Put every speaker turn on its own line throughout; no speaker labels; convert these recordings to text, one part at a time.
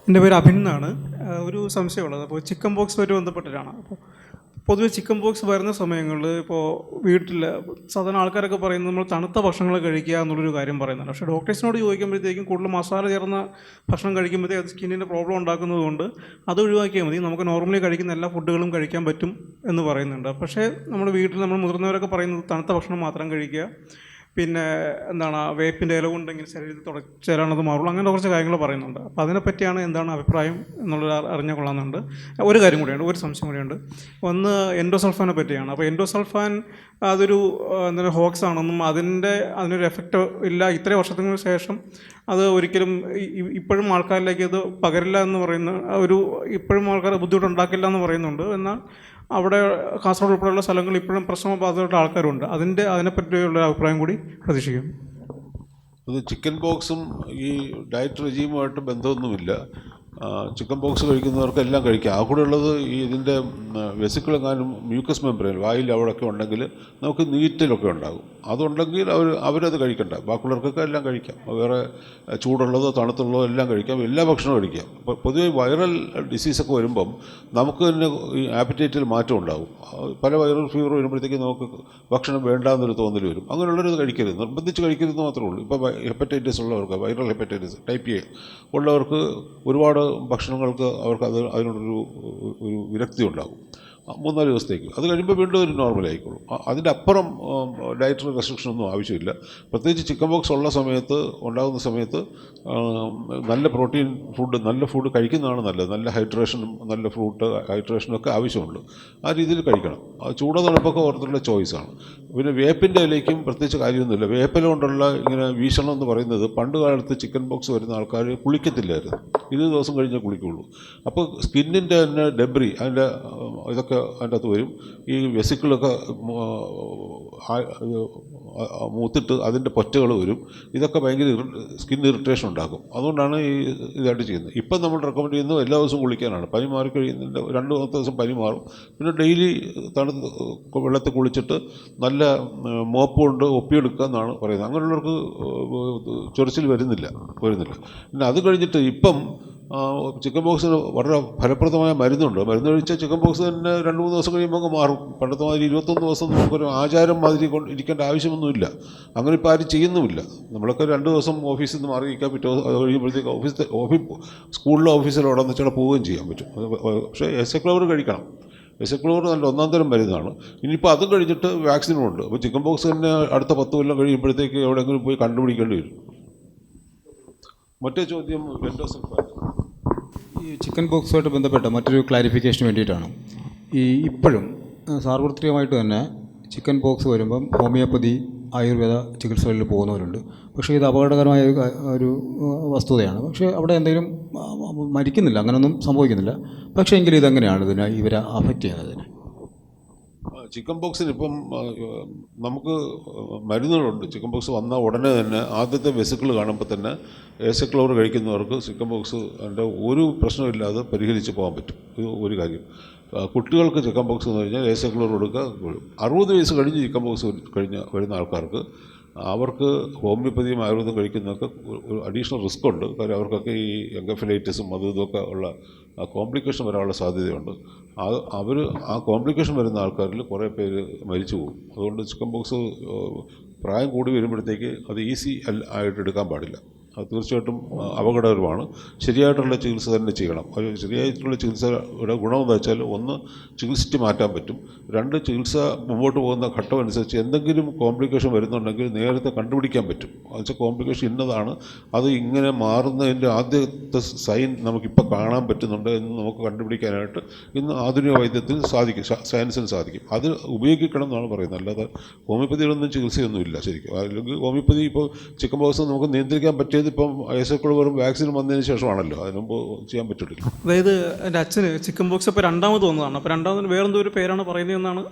എൻ്റെ പേര് അഭിൻ എന്നാണ്. ഒരു സംശയമുള്ളത്, അപ്പോൾ ചിക്കൻ ബോക്സുമായിട്ട് ബന്ധപ്പെട്ടിട്ടാണ്. അപ്പോൾ പൊതുവെ ചിക്കൻ ബോക്സ് വരുന്ന സമയങ്ങളിൽ ഇപ്പോൾ വീട്ടിൽ സാധാരണ ആൾക്കാരൊക്കെ പറയുന്നത് നമ്മൾ തണുത്ത ഭക്ഷണങ്ങൾ കഴിക്കുക എന്നുള്ളൊരു കാര്യം പറയുന്നുണ്ട്. പക്ഷേ ഡോക്ടേഴ്സിനോട് ചോദിക്കുമ്പോഴത്തേക്കും കൂടുതൽ മസാല ചേർന്ന ഭക്ഷണം കഴിക്കുമ്പോഴത്തേക്ക് അത് സ്കിന്നിൻ്റെ പ്രോബ്ലം ഉണ്ടാക്കുന്നത് കൊണ്ട് അത് ഒഴിവാക്കിയാൽ മതി, നമുക്ക് നോർമലി കഴിക്കുന്ന എല്ലാ ഫുഡുകളും കഴിക്കാൻ പറ്റും എന്ന് പറയുന്നുണ്ട്. പക്ഷേ നമ്മുടെ വീട്ടിൽ നമ്മൾ മുതിർന്നവരൊക്കെ പറയുന്നത് തണുത്ത ഭക്ഷണം മാത്രം കഴിക്കുക, പിന്നെ എന്താണ് വേപ്പിൻ്റെ ഇല കൊണ്ടെങ്കിൽ ശരീരത്തിൽ തുടച്ചാലാണത് മാറുള്ളൂ, അങ്ങനെ കുറച്ച് കാര്യങ്ങൾ പറയുന്നുണ്ട്. അപ്പോൾ അതിനെപ്പറ്റിയാണ് എന്താണ് അഭിപ്രായം എന്നുള്ളത് അറിഞ്ഞാൽ കൊള്ളാമെന്നുണ്ട്. ഒരു കാര്യം കൂടിയുണ്ട്, ഒരു സംശയം കൂടിയുണ്ട്. ഒന്ന് എൻഡോസൾഫാനെ പറ്റിയാണ്. അപ്പോൾ എൻഡോസൾഫാൻ അതൊരു എന്താണ് ഹോക്സ് ആണെന്നും അതിനൊരു എഫക്റ്റ് ഇല്ല, ഇത്രയും വർഷത്തിന് ശേഷം അത് ഒരിക്കലും ഇപ്പോഴും ആൾക്കാരിലേക്ക് അത് പകരില്ല എന്ന് പറയുന്ന ഇപ്പോഴും ആൾക്കാർ ബുദ്ധിമുട്ടുണ്ടാക്കില്ല എന്ന് പറയുന്നുണ്ട്. എന്നാൽ അവിടെ കാസർഗോഡ് ഉൾപ്പെടെയുള്ള സ്ഥലങ്ങളിൽ ഇപ്പോഴും പ്രശ്നബാധിതമായിട്ട് ആൾക്കാരുണ്ട്. അതിനെപ്പറ്റിയുള്ള അഭിപ്രായം കൂടി പ്രതീക്ഷിക്കും.
അത് ചിക്കൻ ബോക്സും ഈ ഡയറ്റ് റെജീമുമായിട്ട് ബന്ധമൊന്നുമില്ല. ചിക്കൻ ബോക്സ് കഴിക്കുന്നവർക്കെല്ലാം കഴിക്കാം. ആ കൂടെ ഉള്ളത് ഇതിൻ്റെ വെസിക്കിളെങ്ങാനും മ്യൂക്കസ് മെമ്പറൈൻ വായിൽ അവിടെയൊക്കെ ഉണ്ടെങ്കിൽ നമുക്ക് നീറ്റലൊക്കെ ഉണ്ടാകും. അതുണ്ടെങ്കിൽ അവരത് കഴിക്കണ്ട, ബാക്കിയുള്ളവർക്കൊക്കെ എല്ലാം കഴിക്കാം. വേറെ ചൂടുള്ളതോ തണുത്തുള്ളതോ എല്ലാം കഴിക്കാം, എല്ലാ ഭക്ഷണവും കഴിക്കാം. അപ്പോൾ പൊതുവെ വൈറൽ ഡിസീസൊക്കെ വരുമ്പം നമുക്ക് തന്നെ ഈ ആപ്പറ്റൈറ്റിൽ മാറ്റം ഉണ്ടാകും. പല വൈറൽ ഫീവർ വരുമ്പോഴത്തേക്ക് നമുക്ക് ഭക്ഷണം വേണ്ടാന്നൊരു തോന്നൽ വരും. അങ്ങനെയുള്ളവരത് കഴിക്കരുത്, നിർബന്ധിച്ച് കഴിക്കരുതെന്ന് മാത്രമേ ഉള്ളൂ. ഇപ്പോൾ ഹെപ്പറ്റൈറ്റിസ് ഉള്ളവർക്ക്, വൈറൽ ഹെപ്പറ്റൈറ്റിസ് ടൈപ്പ് എ ഉള്ളവർക്ക് ഒരുപാട് ഭക്ഷണങ്ങൾക്ക് അവർക്ക് അതിനോടൊരു വിരക്തി ഉണ്ടാകും 3-4 ദിവസത്തേക്ക്. അത് കഴിയുമ്പോൾ വീണ്ടും ഒരു നോർമൽ ആയിക്കോളും. അതിൻ്റെ അപ്പുറം ഡയറ്ററി റെസ്ട്രിക്ഷനൊന്നും ആവശ്യമില്ല. പ്രത്യേകിച്ച് ചിക്കൻ ബോക്സ് ഉള്ള സമയത്ത്, ഉണ്ടാകുന്ന സമയത്ത് നല്ല പ്രോട്ടീൻ ഫുഡ്, നല്ല ഫുഡ് കഴിക്കുന്നതാണ് നല്ലത്. നല്ല ഹൈഡ്രേഷനും നല്ല ഫ്രൂട്ട് ഹൈഡ്രേഷനും ഒക്കെ ആവശ്യമുണ്ട്. ആ രീതിയിൽ കഴിക്കണം. ചൂടോ തണുപ്പൊക്കെ ഓരോരുത്തരുടെ ചോയ്സാണ്. പിന്നെ വേപ്പിൻ്റെ ഇലയ്ക്കും പ്രത്യേകിച്ച് കാര്യമൊന്നുമില്ല. വേപ്പില കൊണ്ടുള്ള ഇങ്ങനെ വീക്ഷണം എന്ന് പറയുന്നത്, പണ്ട് കാലത്ത് ചിക്കൻ ബോക്സ് വരുന്ന ആൾക്കാർ കുളിക്കത്തില്ലായിരുന്നു, 20 ദിവസം കഴിഞ്ഞേ കുളിക്കുള്ളൂ. അപ്പോൾ സ്കിന്നിൻ്റെ തന്നെ ഡെബ്രി ഇതൊക്കെ അതിൻ്റെ അകത്ത് വരും. ഈ വെസിക്കിളൊക്കെ മൂത്തിട്ട് അതിൻ്റെ പൊറ്റകൾ വരും. ഇതൊക്കെ ഭയങ്കര സ്കിൻ ഇറിറ്റേഷൻ ഉണ്ടാക്കും. അതുകൊണ്ടാണ് ഇതായിട്ട് ചെയ്യുന്നത്. ഇപ്പം നമ്മൾ റെക്കമെൻഡ് ചെയ്യുന്നത് എല്ലാ ദിവസവും കുളിക്കാനാണ്. പനി മാറിക്കഴിയുന്നതിൻ്റെ 2-3 ദിവസം പനി മാറും. പിന്നെ ഡെയിലി വെള്ളത്തിൽ കുളിച്ചിട്ട് നല്ല മോപ്പ് കൊണ്ട് ഒപ്പിയെടുക്കുക എന്നാണ് പറയുന്നത്. അങ്ങനെയുള്ളവർക്ക് ചൊറിച്ചിൽ വരുന്നില്ല. പിന്നെ അത് കഴിഞ്ഞിട്ട് ഇപ്പം ചിക്കൻ ബോക്സിന് വളരെ ഫലപ്രദമായ മരുന്നുണ്ട്. മരുന്ന് കഴിച്ചാൽ ചിക്കൻ ബോക്സ് തന്നെ 2-3 ദിവസം കഴിയുമ്പോൾ അങ്ങ് മാറും. പണ്ടത്തെ മാതിരി 21 ദിവസം നമുക്കൊരു ആചാരം മാതിരി ഇരിക്കേണ്ട ആവശ്യമൊന്നുമില്ല. അങ്ങനെ ഇപ്പോൾ ആരും ചെയ്യുന്നുമില്ല. നമ്മളൊക്കെ 2 ദിവസം ഓഫീസിൽ നിന്ന് മാറിയിരിക്കാൻ പറ്റുമോ, അത് കഴിയുമ്പോഴത്തേക്ക് സ്കൂളിലോ ഓഫീസിലോ അവിടെ വെച്ചാൽ പോവുകയും ചെയ്യാൻ പറ്റും. പക്ഷേ എസക്ലോവർ കഴിക്കണം. എസക്ലോവർ നല്ല 1-ാം തരം മരുന്നാണ്. ഇനിയിപ്പോൾ അതും കഴിഞ്ഞിട്ട് വാക്സിനും ഉണ്ട്. അപ്പോൾ ചിക്കൻ ബോക്സ് തന്നെ അടുത്ത 10 കൊല്ലം കഴിയുമ്പോഴത്തേക്ക് എവിടെയെങ്കിലും പോയി കണ്ടുപിടിക്കേണ്ടി വരും. മറ്റേ ചോദ്യം
ഈ ചിക്കൻ ബോക്സുമായിട്ട് ബന്ധപ്പെട്ട മറ്റൊരു ക്ലാരിഫിക്കേഷന് വേണ്ടിയിട്ടാണ്. ഇപ്പോഴും സാർവത്രികമായിട്ട് തന്നെ ചിക്കൻ ബോക്സ് വരുമ്പം ഹോമിയോപ്പതി, ആയുർവേദ ചികിത്സകളിൽ പോകുന്നവരുണ്ട്. പക്ഷേ ഇത് അപകടകരമായ ഒരു വസ്തുതയാണ്. പക്ഷേ അവിടെ എന്തെങ്കിലും മരിക്കുന്നില്ല, അങ്ങനെയൊന്നും സംഭവിക്കുന്നില്ല. പക്ഷേ എങ്കിലും ഇതെങ്ങനെയാണ് ഇവരെ അഫക്റ്റ് ചെയ്യുന്നതിന്?
ചിക്കൻ ബോക്സിന് ഇപ്പം നമുക്ക് മരുന്നുകളുണ്ട്. ചിക്കൻ ബോക്സ് വന്ന ഉടനെ തന്നെ ആദ്യത്തെ വെസിക്കിൾ കാണുമ്പോൾ തന്നെ ഏസക്ലോർ കഴിക്കുന്നവർക്ക് ചിക്കൻ ബോക്സ് അതിൻ്റെ ഒരു പ്രശ്നമില്ലാതെ പരിഹരിച്ച് പോകാൻ പറ്റും. ഇത് ഒരു കാര്യം. കുട്ടികൾക്ക് ചിക്കൻ ബോക്സ് എന്ന് കഴിഞ്ഞാൽ ഏസക്ലോർ കൊടുക്കുക. 60 വയസ്സ് കഴിഞ്ഞ് ചിക്കൻ ബോക്സ് വരുന്ന ആൾക്കാർക്ക് അവർക്ക് ഹോമിയോപ്പതിയും ആയുർവേദം കഴിക്കുന്നതൊക്കെ ഒരു അഡീഷണൽ റിസ്ക് ഉണ്ട്. കാര്യം അവർക്കൊക്കെ ഈ എൻകഫലൈറ്റിസും അതും ഇതൊക്കെ ഉള്ള കോംപ്ലിക്കേഷൻ വരാനുള്ള സാധ്യതയുണ്ട്. ആ കോംപ്ലിക്കേഷൻ വരുന്ന ആൾക്കാരിൽ കുറേ പേര് മരിച്ചു പോകും. അതുകൊണ്ട് ചിക്കൻ ബോക്സ് പ്രായം കൂടി വരുമ്പോഴത്തേക്ക് അത് ഈസി ആയിട്ട് എടുക്കാൻ പാടില്ല. അത് തീർച്ചയായിട്ടും അപകടകരമാണ്. ശരിയായിട്ടുള്ള ചികിത്സ തന്നെ ചെയ്യണം. ശരിയായിട്ടുള്ള ചികിത്സയുടെ ഗുണമെന്ന് വെച്ചാൽ, 1 ചികിത്സിച്ച് മാറ്റാൻ പറ്റും. 2 ചികിത്സ മുമ്പോട്ട് പോകുന്ന ഘട്ടം അനുസരിച്ച് എന്തെങ്കിലും കോംപ്ലിക്കേഷൻ വരുന്നുണ്ടെങ്കിൽ നേരത്തെ കണ്ടുപിടിക്കാൻ പറ്റും. എന്നുവെച്ചാൽ കോംപ്ലിക്കേഷൻ ഇന്നതാണ്, അത് ഇങ്ങനെ മാറുന്നതിൻ്റെ ആദ്യത്തെ സൈൻ നമുക്കിപ്പോൾ കാണാൻ പറ്റുന്നുണ്ട് എന്ന് നമുക്ക് കണ്ടുപിടിക്കാനായിട്ട് ഇന്ന് ആധുനിക വൈദ്യത്തിൽ സാധിക്കും, സയൻസിന് സാധിക്കും. അത് ഉപയോഗിക്കണം എന്നാണ് പറയുന്നത്. അല്ലാതെ ഹോമിയോപ്പതിയിലൊന്നും ചികിത്സയൊന്നുമില്ല ശരിക്കും. അല്ലെങ്കിൽ ഹോമിയോപ്പതി ഇപ്പോൾ ചിക്കൻ ബോക്സ് നമുക്ക് നിയന്ത്രിക്കാൻ പറ്റിയത് ഇപ്പം ഏസക്ലോവറും വാക്സിനും വന്നതിന് ശേഷമാണല്ലോ. അതിന് മുമ്പ് ചെയ്യാൻ പറ്റില്ല.
അതായത് എൻ്റെ അച്ഛന് ചിക്കൻ ബോക്സ് ഇപ്പോൾ 2ാമത് വന്നതാണ്. അപ്പോൾ 2ാമതിന് വേറെന്തോ ഒരു പേരാണ് പറയുന്നതെന്നാണ്,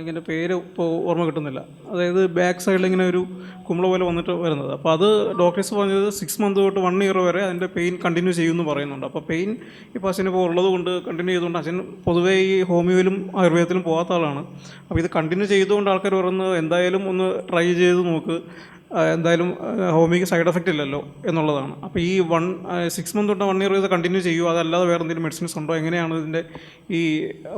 ഇങ്ങനെ പേര് ഇപ്പോൾ ഓർമ്മ കിട്ടുന്നില്ല. അതായത് ബാക്ക് സൈഡിൽ ഇങ്ങനെ ഒരു കുമ്പള പോലെ വന്നിട്ട് വരുന്നത്. അപ്പോൾ അത് ഡോക്ടേഴ്സ് പറഞ്ഞത് 6 മന്ത് തൊട്ട് 1 ഇയർ വരെ അതിൻ്റെ പെയിൻ കണ്ടിന്യൂ ചെയ്യുമെന്ന് പറയുന്നുണ്ട്. അപ്പോൾ പെയിൻ ഇപ്പോൾ അച്ഛനിപ്പോൾ ഉള്ളത് കൊണ്ട് കണ്ടിന്യൂ ചെയ്തുകൊണ്ട്, അച്ഛൻ പൊതുവേ ഈ ഹോമിയോയിലും ആയുർവേദത്തിലും പോകാത്ത ആളാണ്. അപ്പോൾ ഇത് കണ്ടിന്യൂ ചെയ്തുകൊണ്ട് ആൾക്കാർ പറയുന്നത് എന്തായാലും ഒന്ന് ട്രൈ ചെയ്ത് നോക്ക്, എന്തായാലും ഹോമിക്ക് സൈഡ് എഫക്റ്റ് ഇല്ലല്ലോ എന്നുള്ളതാണ്. അപ്പോൾ ഈ 6 മന്ത് തൊട്ട് 1 ഇയർ ഇത് കണ്ടിന്യൂ ചെയ്യുമോ, അതല്ലാതെ വേറെ എന്തെങ്കിലും മെഡിസിൻസ് ഉണ്ടോ, എങ്ങനെയാണ് ഇതിൻ്റെ ഈ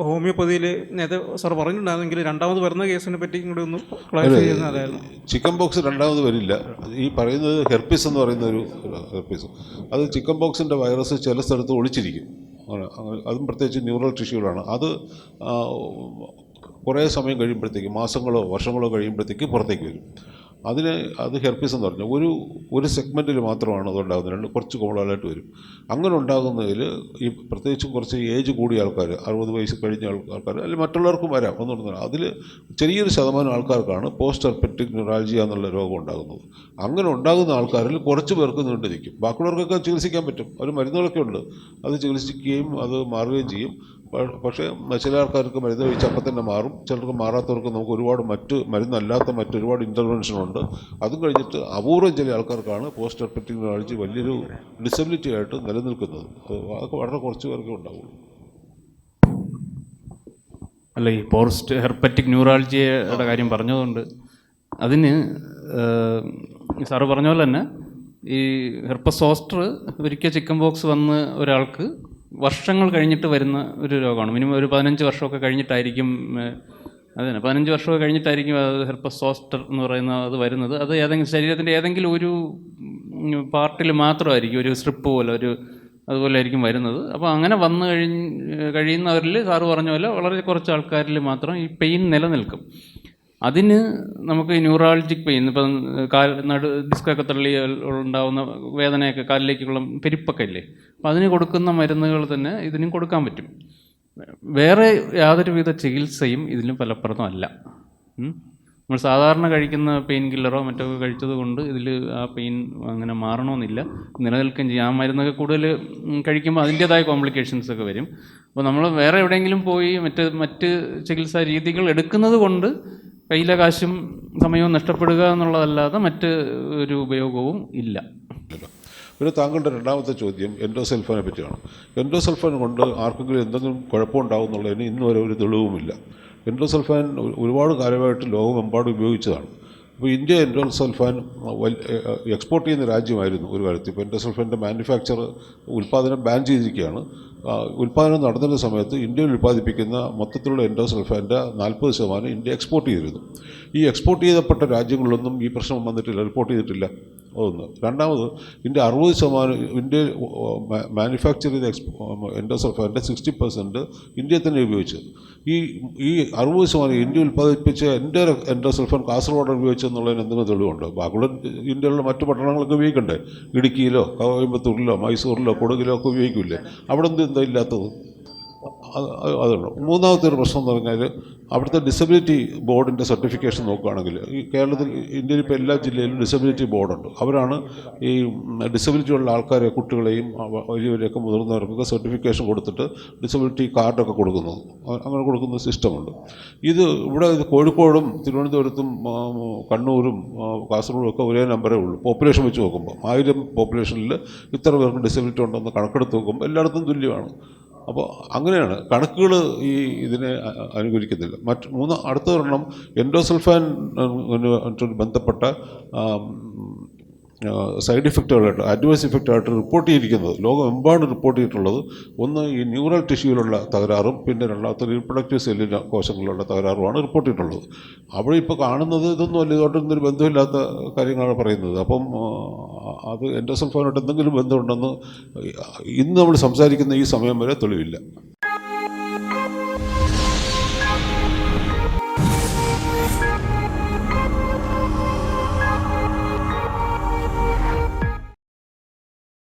ഹോമിയോപ്പതിയിൽ നേരത്തെ സാർ പറഞ്ഞിട്ടുണ്ടായിരുന്നെങ്കിൽ രണ്ടാമത് വരുന്ന കേസിനെ പറ്റി കൂടി ഒന്ന് ക്ലാരിഫൈ ചെയ്യുന്നത് അതായിരുന്നു.
ചിക്കൻ ബോക്സ് രണ്ടാമത് വരില്ല. ഈ പറയുന്നത് ഹെർപ്പിസ് എന്ന് പറയുന്ന ഒരു ഹെർപ്പിസ്, അത് ചിക്കൻ ബോക്സിൻ്റെ വൈറസ് ചില സ്ഥലത്ത് ഒളിച്ചിരിക്കും. അതും പ്രത്യേകിച്ച് ന്യൂറൽ ടിഷ്യൂലാണ്. അത് കുറേ സമയം കഴിയുമ്പോഴത്തേക്ക്, മാസങ്ങളോ വർഷങ്ങളോ കഴിയുമ്പോഴത്തേക്ക് പുറത്തേക്ക് വരും. അത് ഹെർപ്പിസ് എന്ന് പറഞ്ഞാൽ ഒരു സെഗ്മെൻറ്റിൽ മാത്രമാണ് അതുണ്ടാകുന്നത്, കുറച്ച് കൂടുതലായിട്ട് വരും. അങ്ങനെ ഉണ്ടാകുന്നതിൽ ഈ പ്രത്യേകിച്ചും കുറച്ച് ഏജ് കൂടിയ ആൾക്കാർ, 60 വയസ്സ് കഴിഞ്ഞ ആൾക്കാർ, അല്ലെങ്കിൽ മറ്റുള്ളവർക്കും വരാം ഒന്നും. അതിൽ ചെറിയൊരു ശതമാനം ആൾക്കാർക്കാണ് പോസ്റ്റ് ഹെർപ്പറ്റിക് ന്യൂറാൾജിയ എന്നുള്ള രോഗം ഉണ്ടാകുന്നത്. അങ്ങനെ ഉണ്ടാകുന്ന ആൾക്കാരിൽ കുറച്ച് പേർക്ക് നീണ്ടു നിൽക്കും. ബാക്കിയുള്ളവർക്കൊക്കെ ചികിത്സിക്കാൻ പറ്റും, അവർ മരുന്നുകളൊക്കെ ഉണ്ട്, അത് ചികിത്സിക്കുകയും അത് മാറുകയും ചെയ്യും. പക്ഷേ ചില ആൾക്കാർക്ക് മരുന്ന് കഴിച്ച് അപ്പം തന്നെ മാറും, ചിലർക്ക് മാറാത്തവർക്ക് നമുക്ക് ഒരുപാട് മരുന്നല്ലാത്ത മറ്റൊരുപാട് ഇൻ്റർവെൻഷനുണ്ട്. അതും കഴിഞ്ഞിട്ട് അപൂർവം ചില ആൾക്കാർക്കാണ് പോസ്റ്റ് ഹെർപ്പറ്റിക് ന്യൂറാൾജി വലിയൊരു ഡിസബിലിറ്റി ആയിട്ട് നിലനിൽക്കുന്നത്. അതൊക്കെ വളരെ കുറച്ച് പേർക്കേ ഉണ്ടാവുള്ളൂ.
അല്ല, ഈ പോസ്റ്റ് ഹെർപ്പറ്റിക് ന്യൂറാൾജിയുടെ കാര്യം പറഞ്ഞതുകൊണ്ട് അതിന് സാറ് പറഞ്ഞ പോലെ തന്നെ ഈ ഹെർപ്പസ് സോസ്റ്റർ ഒരിക്കൽ ചിക്കൻ ബോക്സ് വന്ന് ഒരാൾക്ക് വർഷങ്ങൾ കഴിഞ്ഞിട്ട് വരുന്ന ഒരു രോഗമാണ്. മിനിമം ഒരു 15 വർഷമൊക്കെ കഴിഞ്ഞിട്ടായിരിക്കും, അതിന് 15 വർഷമൊക്കെ കഴിഞ്ഞിട്ടായിരിക്കും അത് ഹെർപ്പസ് സോസ്റ്റർ എന്ന് പറയുന്നത് അത് വരുന്നത്. അത് ശരീരത്തിൻ്റെ ഏതെങ്കിലും ഒരു പാർട്ടിൽ മാത്രമായിരിക്കും, ഒരു സ്ട്രിപ്പ് പോലെ അതുപോലെ ആയിരിക്കും വരുന്നത്. അപ്പോൾ അങ്ങനെ വന്നു കഴിയുന്നവരിൽ സാറ് പറഞ്ഞ പോലെ വളരെ കുറച്ച് ആൾക്കാരിൽ മാത്രം ഈ പെയിൻ നിലനിൽക്കും. അതിന് നമുക്ക് ഈ ന്യൂറാൾജിക് പെയിൻ, ഇപ്പം ഡിസ്കൊക്കെ തള്ളി ഉണ്ടാകുന്ന വേദനയൊക്കെ, കാലിലേക്കുള്ള പെരുപ്പൊക്കെ ഇല്ലേ, അപ്പം അതിന് കൊടുക്കുന്ന മരുന്നുകൾ തന്നെ ഇതിനും കൊടുക്കാൻ പറ്റും. വേറെ യാതൊരുവിധ ചികിത്സയും ഇതിന് ഫലപ്രദമല്ല. നമ്മൾ സാധാരണ കഴിക്കുന്ന പെയിൻ കില്ലറോ മറ്റോ കഴിച്ചത് കൊണ്ട് ഇതിൽ ആ പെയിൻ അങ്ങനെ മാറണമെന്നില്ല, നിലനിൽക്കുകയും ചെയ്യും. ആ മരുന്നൊക്കെ കൂടുതൽ കഴിക്കുമ്പോൾ അതിൻ്റേതായ കോംപ്ലിക്കേഷൻസ് ഒക്കെ വരും. അപ്പോൾ നമ്മൾ വേറെ എവിടെയെങ്കിലും പോയി മറ്റ് ചികിത്സാ രീതികൾ എടുക്കുന്നത് കൊണ്ട് കയ്യിലെ കാശും സമയവും നഷ്ടപ്പെടുക എന്നുള്ളതല്ലാതെ മറ്റ് ഒരു ഉപയോഗവും ഇല്ല.
പിന്നെ താങ്കളുടെ രണ്ടാമത്തെ ചോദ്യം എൻഡോസൾഫാനെ പറ്റിയാണ്. എൻഡോസൾഫാൻ കൊണ്ട് ആർക്കെങ്കിലും എന്തെങ്കിലും കുഴപ്പമുണ്ടാകും എന്നുള്ളതിന് ഇന്ന് വരെ ഒരു തെളിവുമില്ല. എൻഡോസൾഫാൻ ഒരുപാട് കാലമായിട്ട് ലോകമെമ്പാടും ഉപയോഗിച്ചതാണ്. അപ്പോൾ ഇന്ത്യ എൻഡോസൾഫാൻ എക്സ്പോർട്ട് ചെയ്യുന്ന രാജ്യമായിരുന്നു ഒരു കാലത്ത്. ഇപ്പോൾ എൻഡോസൾഫാൻ്റെ ഉൽപ്പാദനം ബാൻ ചെയ്തിരിക്കുകയാണ്. ഉൽപ്പാദനം നടത്തുന്ന സമയത്ത് ഇന്ത്യയിൽ ഉൽപ്പാദിപ്പിക്കുന്ന മൊത്തത്തിലുള്ള എൻഡോസൾഫാൻ്റെ 40% ഇന്ത്യ എക്സ്പോർട്ട് ചെയ്തിരുന്നു. ഈ എക്സ്പോർട്ട് ചെയ്യപ്പെട്ട രാജ്യങ്ങളിലൊന്നും ഈ പ്രശ്നം വന്നിട്ടില്ല, റിപ്പോർട്ട് ചെയ്തിട്ടില്ല. ഒന്ന്. രണ്ടാമത് ഇന്ത്യ 60% ഇന്ത്യ മാനുഫാക്ചർ ചെയ്ത എൻഡോസൾഫാൻ്റെ 60% ഇന്ത്യയിൽ തന്നെ ഉപയോഗിച്ചത്. ഈ 60% ഇന്ത്യ ഉൽപ്പാദിപ്പിച്ച എൻ്റെ എൻഡോസൾഫാൻ കാസർഗോഡ് ഉപയോഗിച്ചെന്നുള്ളതിന് എന്തെങ്കിലും തെളിവുണ്ട്? ബാക്കിയുള്ള ഇന്ത്യയിലുള്ള മറ്റു പട്ടണങ്ങളൊക്കെ ഉപയോഗിക്കണ്ടേ? ഇടുക്കിയിലോ കോയമ്പത്തൂരിലോ മൈസൂരിലോ കൊടുകിലോ ഒക്കെ ഉപയോഗിക്കില്ലേ? അവിടെ എന്താ ഇല്ലാത്തത്? അതുണ്ട്. മൂന്നാമത്തെ ഒരു പ്രശ്നം എന്ന് പറഞ്ഞാൽ അവിടുത്തെ ഡിസബിലിറ്റി ബോർഡിൻ്റെ സർട്ടിഫിക്കേഷൻ നോക്കുകയാണെങ്കിൽ, ഈ കേരളത്തിൽ ഇന്ത്യയിൽ ഇപ്പോൾ എല്ലാ ജില്ലയിലും ഡിസബിലിറ്റി ബോർഡുണ്ട്. അവരാണ് ഈ ഡിസബിലിറ്റി ഉള്ള ആൾക്കാരെ, കുട്ടികളെയും വലിയവരെയൊക്കെ മുതിർന്നവർക്കൊക്കെ സർട്ടിഫിക്കേഷൻ കൊടുത്തിട്ട് ഡിസബിലിറ്റി കാർഡൊക്കെ കൊടുക്കുന്നത്, അങ്ങനെ കൊടുക്കുന്ന സിസ്റ്റമുണ്ട്. ഇവിടെ കോഴിക്കോടും തിരുവനന്തപുരത്തും കണ്ണൂരും കാസർഗോഡും ഒക്കെ ഒരേ നമ്പറേ ഉള്ളൂ. പോപ്പുലേഷൻ വെച്ച് നോക്കുമ്പോൾ 1000 പോപ്പുലേഷനിൽ ഇത്ര പേർക്ക് ഡിസബിലിറ്റി ഉണ്ടെന്ന് കണക്കെടുത്ത് നോക്കുമ്പോൾ എല്ലായിടത്തും തുല്യമാണ്. അപ്പോൾ അങ്ങനെയാണ് കണക്കുകൾ ഇതിനെ അനുകൂലിക്കുന്നില്ല. അടുത്തൊരെണ്ണം എൻഡോസൾഫാൻ ബന്ധപ്പെട്ട സൈഡ് ഇഫക്റ്റുകളായിട്ട്, അഡ്വേഴ്സ് ഇഫക്റ്റായിട്ട് റിപ്പോർട്ട് ചെയ്തിരിക്കുന്നത്, ലോകമെമ്പാടും റിപ്പോർട്ട് ചെയ്തിട്ടുള്ളത്, ഒന്ന് ഈ ന്യൂറൽ ടിഷ്യൂവിലുള്ള തകരാറും പിന്നെ രണ്ടാമത്തെ റീപ്രൊഡക്റ്റീവ് സെല്ലിൻ്റെ കോശങ്ങളിലുള്ള തകരാറുമാണ് റിപ്പോർട്ട് ചെയ്തിട്ടുള്ളത്. അവിടെ ഇപ്പോൾ കാണുന്നത് ഇതൊന്നും അല്ല, ഇതോട്ടൊന്നും ബന്ധമില്ലാത്ത കാര്യങ്ങളാണ് പറയുന്നത്. അപ്പം അത് എൻഡോസൾഫാനായിട്ട് എന്തെങ്കിലും ബന്ധമുണ്ടെന്ന് ഇന്ന് നമ്മൾ സംസാരിക്കുന്ന ഈ സമയം വരെ തെളിവില്ല.